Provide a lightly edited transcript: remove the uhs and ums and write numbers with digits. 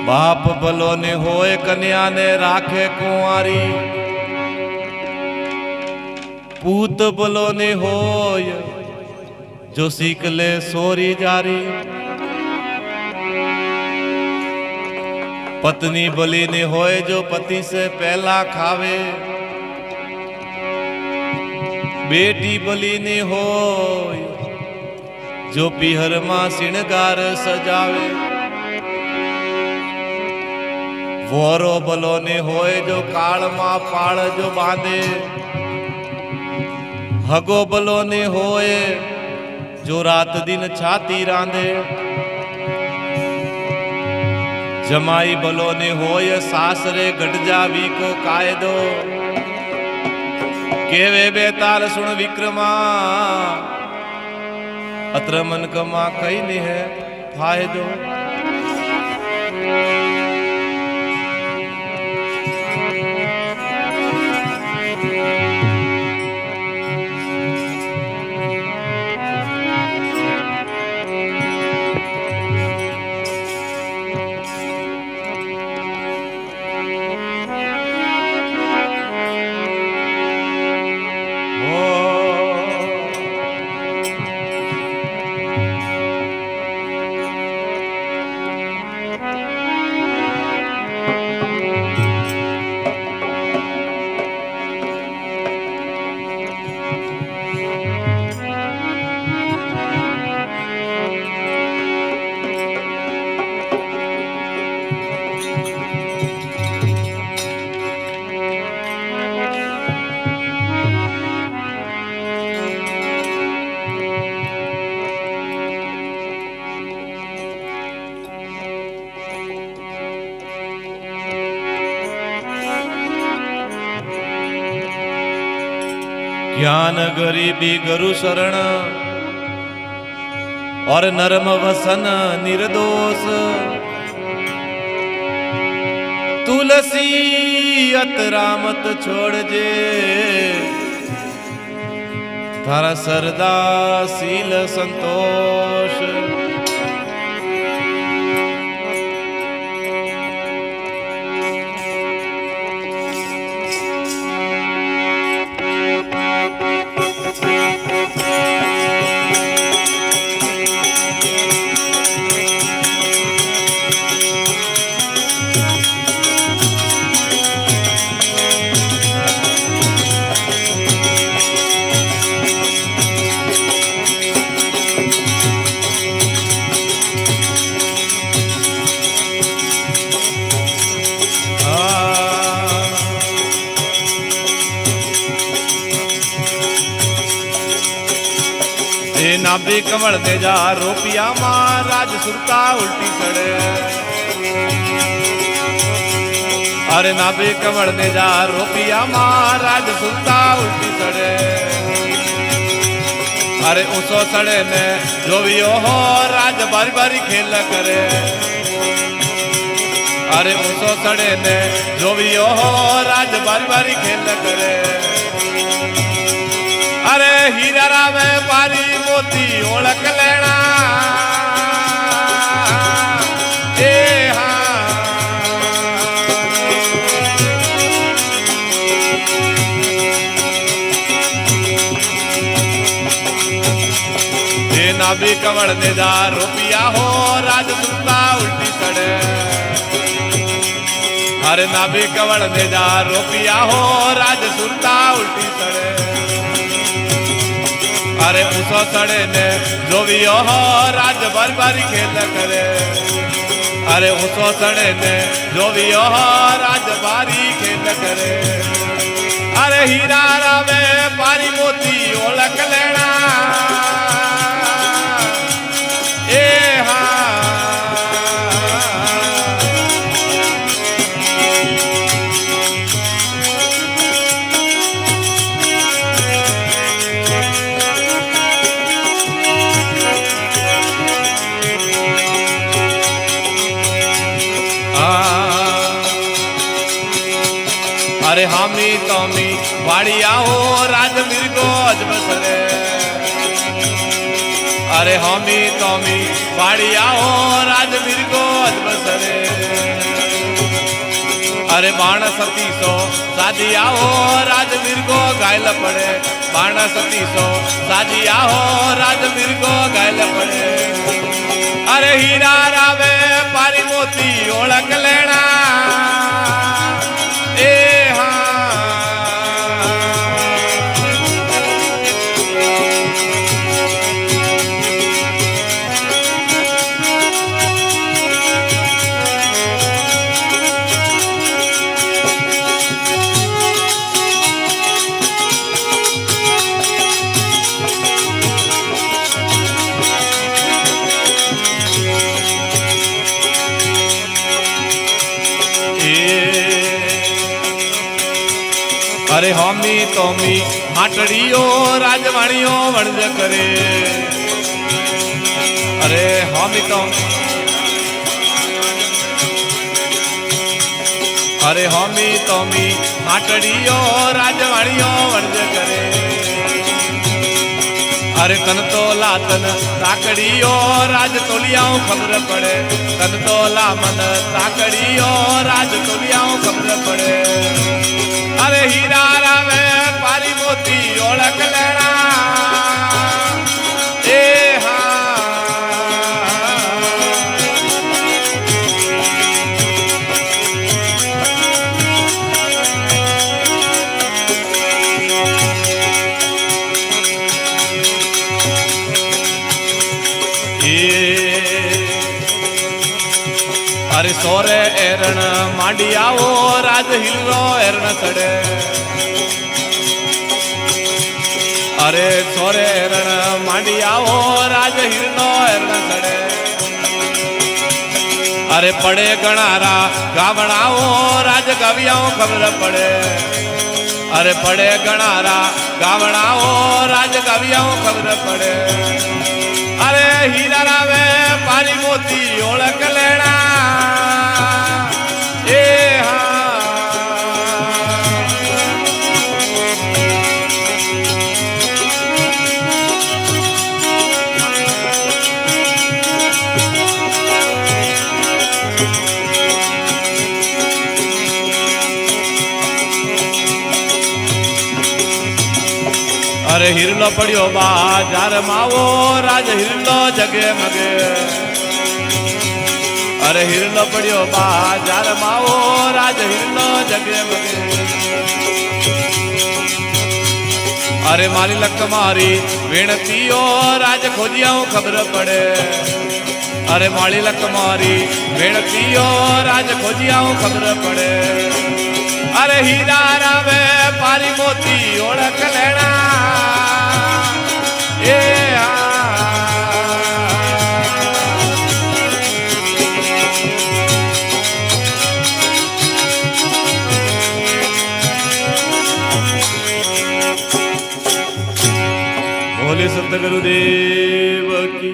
बाप भलो ने होए कन्या ने राखे कुंवारी, पूत भलो ने होय जो सीख ले सोरी जारी। पत्नी भली ने होए जो पति से पहला खावे, बेटी भली ने होय जो पीहर मां सिणगार सजावे। वोरो भलो ने होए जो काल मां पाड़ जो बांधे, हगो भलो ने होए जो रात दिन छाती रांधे। जमाई भलो ने होए सासरे गडजावी को कायदो, केवे बेताल सुन विक्रमा अत्र मन कमा कई ने है फायदो। ज्ञान गरीबी गुरु शरण और नरम वसन निर्दोष। तुलसी अतरामत छोड़ जे थारा सरदा सील संतोष। नाभि कमल दे जा रोपिया महाराज सुरता उल्टी सड़े। अरे नाभि कमल दे जा रोपिया महाराज सुरता उल्टी सड़े। अरे उसो सड़े ने जो भी हो राज बारी बारी खेल करे। अरे उसो सड़े ने जो भी हो राज बारी बारी खेल करे। अरे हीरा रावे पारी मोती ओळख लेना ए हाँ। ए नाभि कमल ने जा रुपया हो राज सुरता उल्टी सड़े। अरे नाभि कमल ने जा रुपया हो राज सुरता उल्टी सड़े। अरे उसो सड़े ने जो भी हो राज बारी बारी खेल करे। अरे उसो सड़े ने जो भी हो राज बारी खेल करे। अरे हीरा रावे पारी मोती ओळख लेना ए हाँ। अरे हामी तोमी वाड़िया हो राज मिर्गो अजबसरे। अरे हामी तोमी वाड़िया हो राज मिर्गो अजबसरे। अरे बाण सती सो साजिया हो राजवीर को घायल पड़े बाण सती सो साजिया हो राजवीर को घायल पड़े अरे हीरा रावे पारी मोती ओळख लेना ए हाँ अरे होमी तोमी माटड़ियो राजवाणियो वणज करे अरे होमी तोमी अरे होमी तोमी माटड़ियो राजवाणियो वणज करे अरे तन तो लातन ताकड़ियो राज तोलियाओ खबर पड़े तन तो लामन ताकड़ियो राज तोलियाओ खबर पड़े अरे हीरा रावे पारी मोती ओळख लेना ए हाँ अरे सोरे एरण मांडियाओ राज हिलो एरण सड़े अरे सोरे एरण मांडियाओ राज हिलो एरण सड़े अरे पड़े गणारा गावणाओ राज गवियाओ खबर पड़े अरे पड़े गणारा गावणाओ राज गवियाओ खबर पड़े अरे हीरा रावे पारी मोती ओळख लेना ए हाँ अरे हिरलो पड़ियो बाजार मावो राज हिरलो जगे मगे अरे हिरलो पड़ियो बाजार मावो राज हिरलो जगे मगे अरे मारी लक मारी वेणतियो राज खोजियाओ खबर पड़े अरे मारी लक मारी वेणतियो राज खोजियाओ खबर पड़े अरे हीरा रावे पारी मोती ओळख लेना ए बोले सत गुरुदेव की